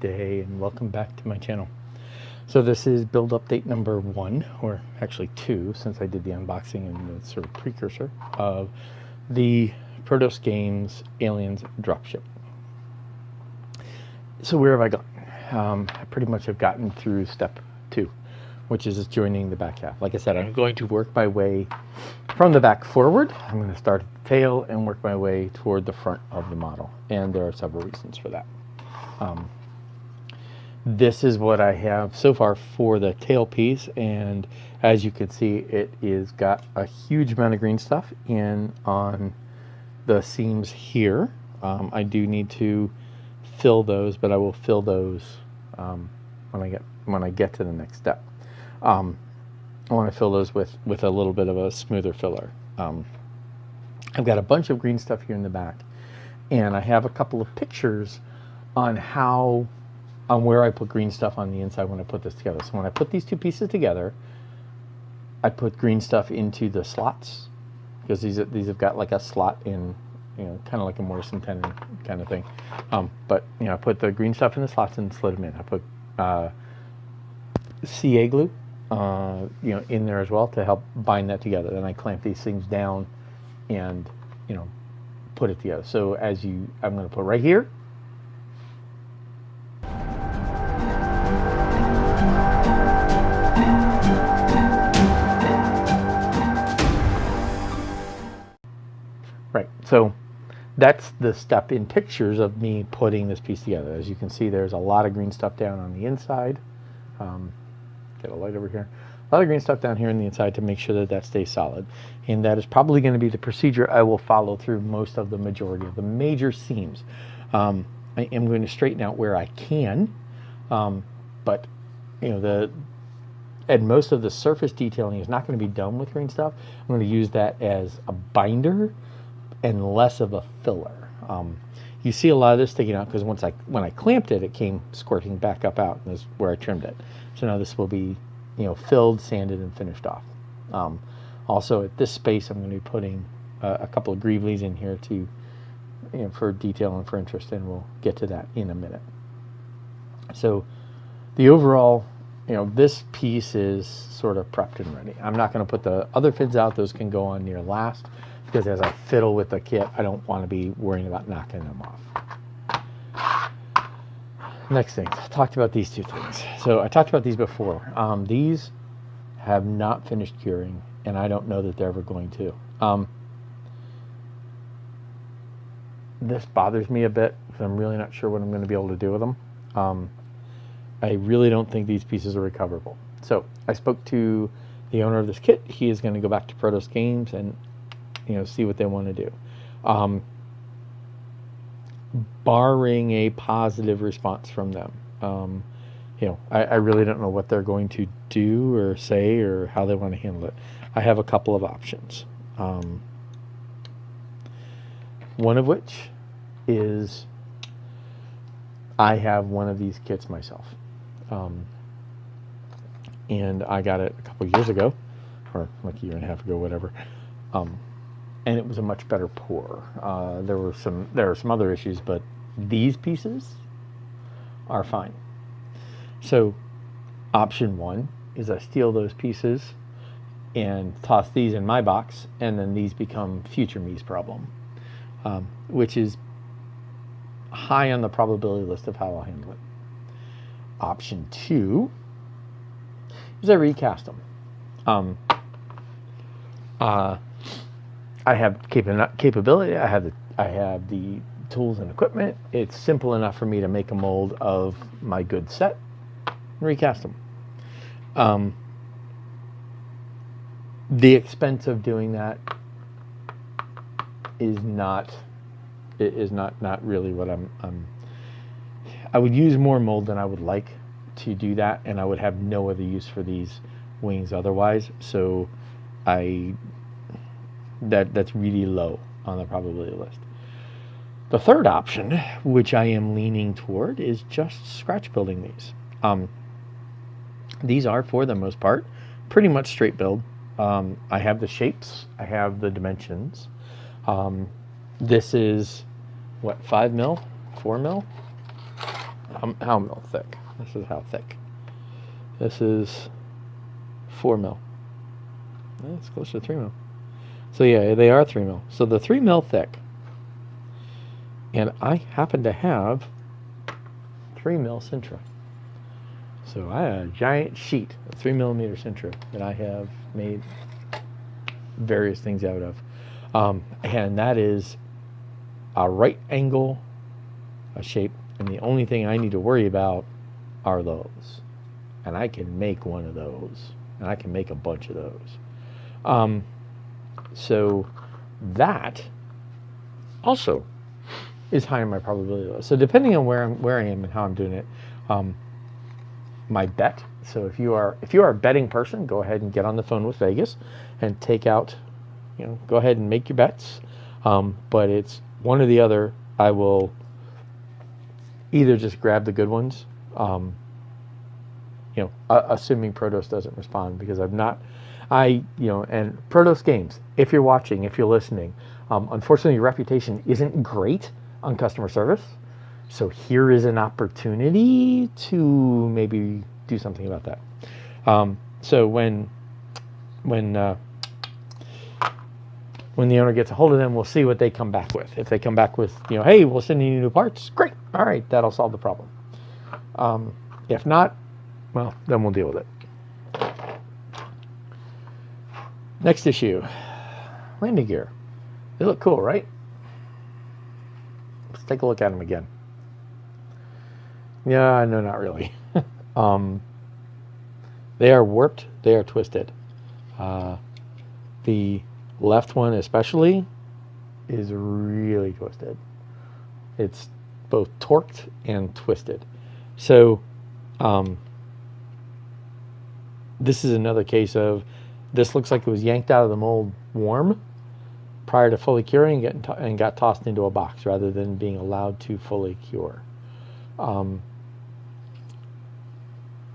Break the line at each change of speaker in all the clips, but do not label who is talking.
day and welcome back to my channel. So this is build update number 1, or actually 2, since I did the unboxing and the sort of precursor of the Prodos Games Aliens Dropship. So where have I gone? I pretty much have gotten through step 2, which is joining the back half. Like I said, I'm going to work my way from the back forward. I'm going to start at the tail and work my way toward the front of the model, and there are several reasons for that. This is what I have so far for the tail piece, and as you can see, it is got a huge amount of green stuff in on the seams here. I do need to fill those, but I will fill those when I get to the next step. I want to fill those with a little bit of a smoother filler. I've got a bunch of green stuff here in the back, and I have a couple of pictures on where I put green stuff on the inside when I put this together. So when I put these two pieces together, I put green stuff into the slots, because these have got like a slot in, kind of like a Morrison tenon kind of thing. But I put the green stuff in the slots and slid them in. I put CA glue, in there as well to help bind that together. Then I clamp these things down and put it together. So I'm going to put right here. Right, so that's the step in pictures of me putting this piece together. As you can see, there's a lot of green stuff down on the inside. Get a light over here. A lot of green stuff down here on the inside to make sure that that stays solid. And that is probably going to be the procedure I will follow through most of the majority of the major seams. I am going to straighten out where I can, but and most of the surface detailing is not going to be done with green stuff. I'm going to use that as a binder and less of a filler. You see a lot of this sticking out because when I clamped it, it came squirting back up out, and this is where I trimmed it. So now this will be filled, sanded, and finished off. Also at this space, I'm going to be putting a couple of greavellies in here to for detail and for interest, and we'll get to that in a minute. So the overall, this piece is sort of prepped and ready. I'm not going to put the other fins out. Those can go on near last, because as I fiddle with the kit, I don't want to be worrying about knocking them off. Next thing, I talked about these two things. So I talked about these before. These have not finished curing, and I don't know that they're ever going to. This bothers me a bit, because I'm really not sure what I'm going to be able to do with them. I really don't think these pieces are recoverable. So I spoke to the owner of this kit. He is going to go back to Prodos Games and see what they want to do. Barring a positive response from them, I really don't know what they're going to do or say or how they want to handle it. I have a couple of options. One of which is I have one of these kits myself. And I got it a couple years ago, or like a year and a half ago, whatever. And it was a much better pour. There were some other issues, but these pieces are fine. So option 1 is I steal those pieces and toss these in my box, and then these become future me's problem, which is high on the probability list of how I'll handle it. Option 2 is I recast them. I have capability. I have the tools and equipment. It's simple enough for me to make a mold of my good set and recast them. The expense of doing that is not really what I would use more mold than I would like to do that, and I would have no other use for these wings otherwise. So that's really low on the probability list. The third option, which I am leaning toward, is just scratch building these. These are, for the most part, pretty much straight build. I have the shapes, I have the dimensions. This is what, 5 mil, 4 mil? how mil thick. This is how thick. This is 4 mil. It's close to 3 mil. So yeah, they are 3 mil. So the 3 mil thick. And I happen to have 3 mil Sintra. So I have a giant sheet of 3 millimeter Sintra that I have made various things out of. And that is a right angle shape. And the only thing I need to worry about are those. And I can make one of those. And I can make a bunch of those. So that also is high on my probability list. So depending on where I am and how I'm doing it, my bet. So if you are a betting person, go ahead and get on the phone with Vegas and take out, go ahead and make your bets. But it's one or the other. I will either just grab the good ones, assuming Prodos doesn't respond, because and Prodos Games, if you're watching, if you're listening, unfortunately your reputation isn't great on customer service. So here is an opportunity to maybe do something about that. So when the owner gets a hold of them, we'll see what they come back with. If they come back with, hey, we'll send you new parts, great. All right, that'll solve the problem. If not, well, then we'll deal with it. Next issue, landing gear. They look cool, right? Let's take a look at them again. Yeah, no, not really. They are warped. They are twisted. The left one especially is really twisted. It's both torqued and twisted. So this is another case of, this looks like it was yanked out of the mold warm prior to fully curing and got tossed into a box rather than being allowed to fully cure.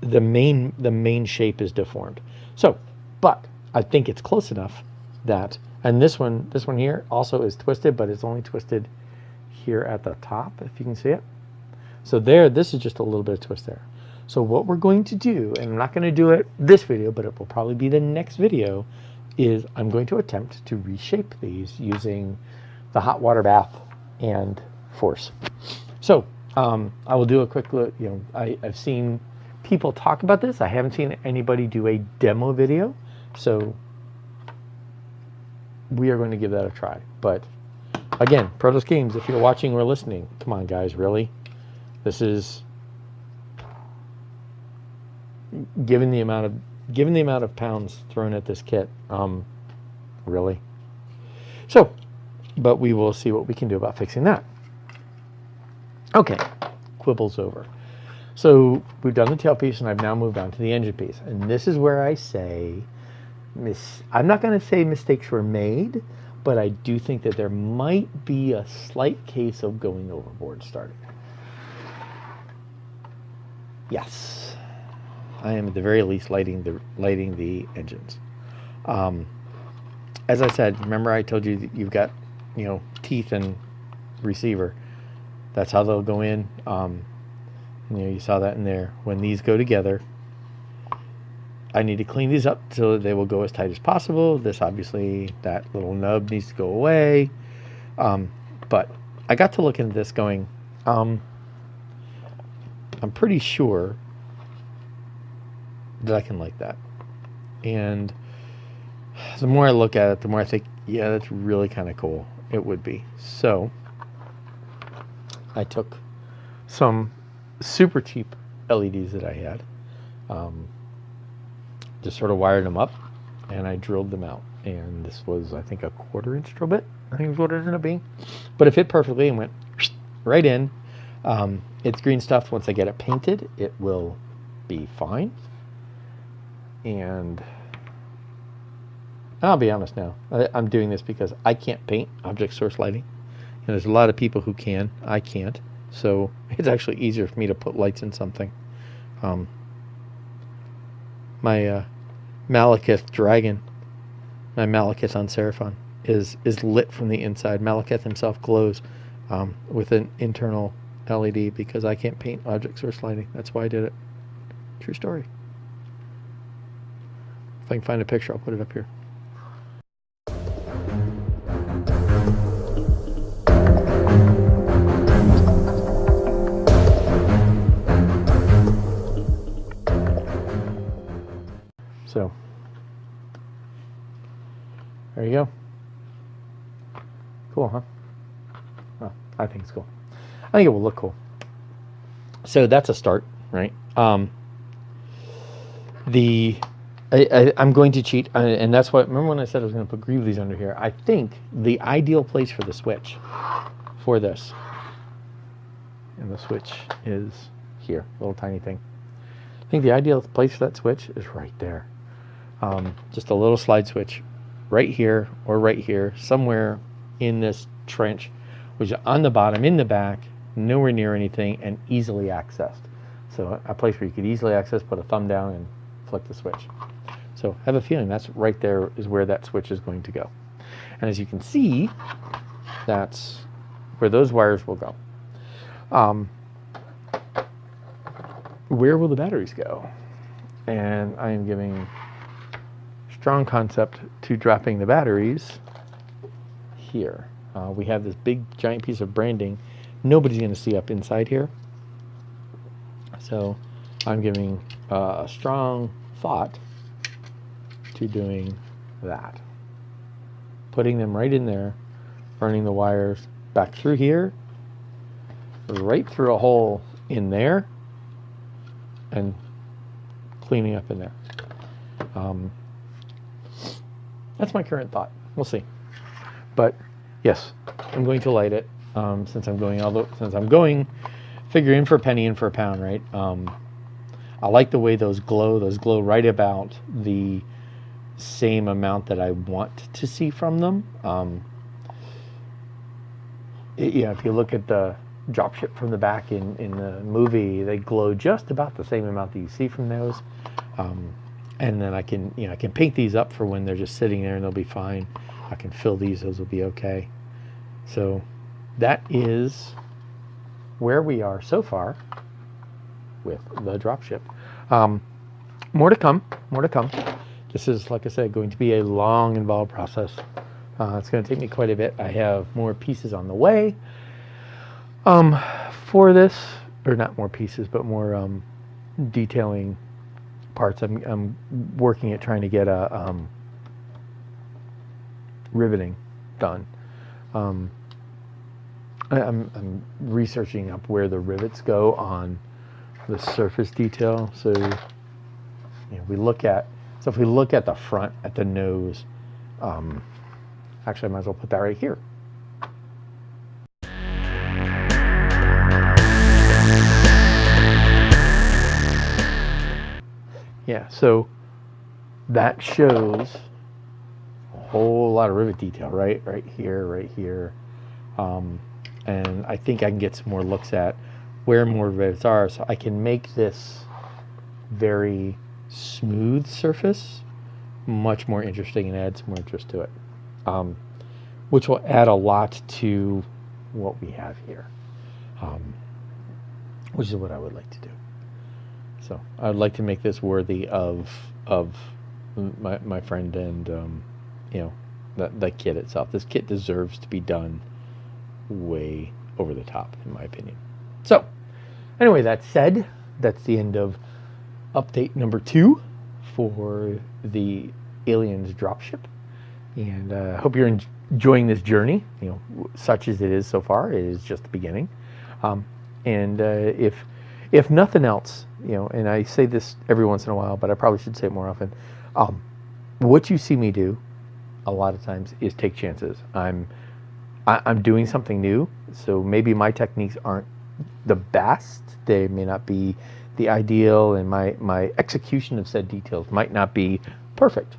The main shape is deformed. So, but I think it's close enough that, and this one here also is twisted, but it's only twisted here at the top, if you can see it. So this is just a little bit of twist there. So what we're going to do, and I'm not going to do it this video, but it will probably be the next video, is I'm going to attempt to reshape these using the hot water bath and force. So I will do a quick look. I've seen people talk about this. I haven't seen anybody do a demo video, so we are going to give that a try. But again, Prodos Games, if you're watching or listening, come on guys, really? This is, given the amount of pounds thrown at this kit, really? So, but we will see what we can do about fixing that. Okay, quibbles over. So we've done the tailpiece, and I've now moved on to the engine piece. And this is where I say, I'm not going to say mistakes were made, but I do think that there might be a slight case of going overboard starting. Yes, I am at the very least lighting the engines. As I said, remember I told you that you've got, teeth and receiver. That's how they'll go in. You saw that in there. When these go together, I need to clean these up so that they will go as tight as possible. This, obviously, that little nub needs to go away. But I got to look into this going, I'm pretty sure that I can like that. And the more I look at it, the more I think, yeah, that's really kind of cool. It would be. So I took some super cheap LEDs that I had, just sort of wired them up, and I drilled them out. And this was, I think, a 1/4 inch drill bit. I think it was what it ended up being. But it fit perfectly and went right in. It's green stuff. Once I get it painted, it will be fine. And I'll be honest now. I'm doing this because I can't paint object source lighting. And there's a lot of people who can. I can't. So it's actually easier for me to put lights in something. My Malekith dragon, my Malekith on Seraphon, is lit from the inside. Malekith himself glows with an internal LED because I can't paint objects or sliding. That's why I did it. True story. If I can find a picture, I'll put it up here. So, there you go. Cool, huh? Well, I think it's cool. I think it will look cool. So that's a start, right? I'm going to cheat, and that's what, remember when I said I was going to put Greavelys under here? I think the ideal place for the switch for this, and the switch is here, little tiny thing. I think the ideal place for that switch is right there. Just a little slide switch right here or right here, somewhere in this trench, which is on the bottom, in the back, nowhere near anything, and easily accessed. So a place where you could easily access, put a thumb down and flick the switch. So I have a feeling that's right there is where that switch is going to go. And as you can see, that's where those wires will go. Where will the batteries go? And I am giving strong concept to dropping the batteries here. We have this big giant piece of branding nobody's going to see up inside here. So I'm giving a strong thought to doing that. Putting them right in there, running the wires back through here, right through a hole in there, and cleaning up in there. That's my current thought. We'll see. But yes, I'm going to light it since I'm going figure in for a penny, in for a pound, right? I like the way those glow right about the same amount that I want to see from them. If you look at the Dropship from the back in the movie, they glow just about the same amount that you see from those. And then I can paint these up for when they're just sitting there and they'll be fine. I can fill these, those will be okay. So that is where we are so far with the Dropship. More to come. This is, like I said, going to be a long, involved process. It's going to take me quite a bit. I have more pieces on the way for this, or not more pieces, but more detailing parts. I'm working at trying to get a riveting done. I'm researching up where the rivets go on the surface detail. So if we look at the front, at the nose, actually I might as well put that right here. Yeah, so that shows a whole lot of rivet detail, right here. And I think I can get some more looks at where more rivets are, so I can make this very smooth surface much more interesting and add some more interest to it, which will add a lot to what we have here, which is what I would like to do. So I would like to make this worthy of my friend and the kit itself. This kit deserves to be done way over the top, in my opinion. So anyway, that said, that's the end of update number 2 for the Aliens Dropship, and I hope you're enjoying this journey. Such as it is so far, it is just the beginning. And if nothing else, and I say this every once in a while, but I probably should say it more often. What you see me do a lot of times is take chances. I'm doing something new, so maybe my techniques aren't the best. They may not be the ideal, and my execution of said details might not be perfect.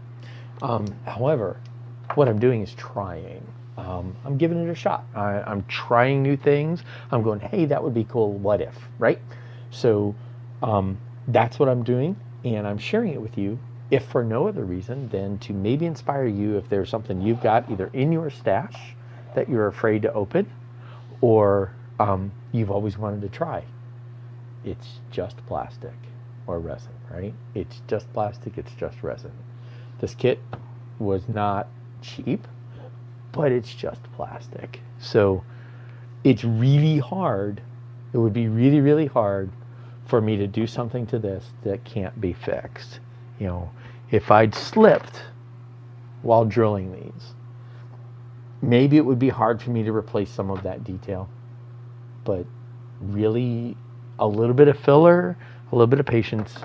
However, what I'm doing is trying. I'm giving it a shot. I'm trying new things. I'm going, hey, that would be cool. What if, right? So that's what I'm doing, and I'm sharing it with you, if for no other reason than to maybe inspire you if there's something you've got either in your stash that you're afraid to open, or you've always wanted to try. It's just plastic or resin, right? It's just plastic, it's just resin. This kit was not cheap, but it's just plastic. So it's really hard. It would be really, really hard for me to do something to this that can't be fixed. You know, if I'd slipped while drilling these, maybe it would be hard for me to replace some of that detail, but really a little bit of filler, a little bit of patience,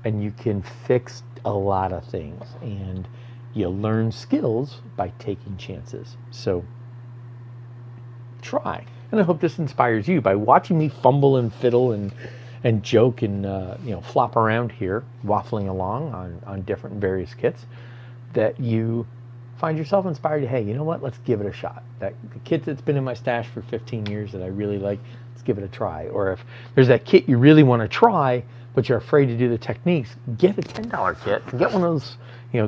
and you can fix a lot of things. And you learn skills by taking chances. So try. And I hope this inspires you by watching me fumble and fiddle and joke and flop around here, waffling along on different various kits, that you find yourself inspired to, hey, you know what, let's give it a shot. That kit that's been in my stash for 15 years that I really like, let's give it a try. Or if there's that kit you really want to try, but you're afraid to do the techniques, get a $10 kit. Get one of those,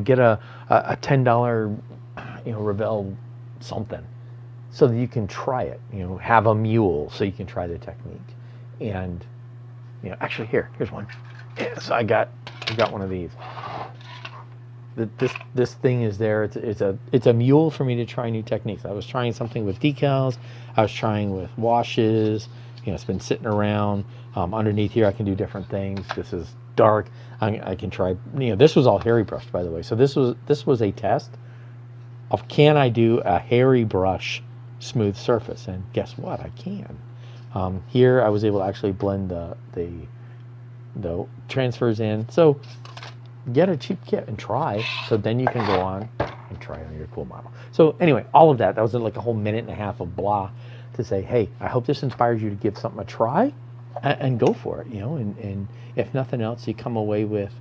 get a $10, Revell something, so that you can try it. Have a mule so you can try the technique. And, actually here's one. Yeah, so I got one of these. This thing is there. It's a mule for me to try new techniques. I was trying something with decals. I was trying with washes. It's been sitting around. Underneath here, I can do different things. This is dark. I can try. This was all hairy brushed, by the way. So this was a test of, can I do a hairy brush smooth surface? And guess what? I can. Here, I was able to actually blend the transfers in. So get a cheap kit and try, so then you can go on and try on your cool model. So anyway, all of that was like a whole minute and a half of blah to say, hey, I hope this inspires you to give something a try and go for it, and if nothing else, you come away with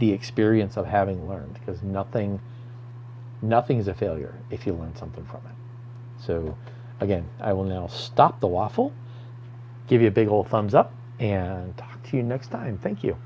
the experience of having learned, because nothing is a failure if you learn something from it. So again, I will now stop the waffle, give you a big old thumbs up, and talk to you next time. Thank you.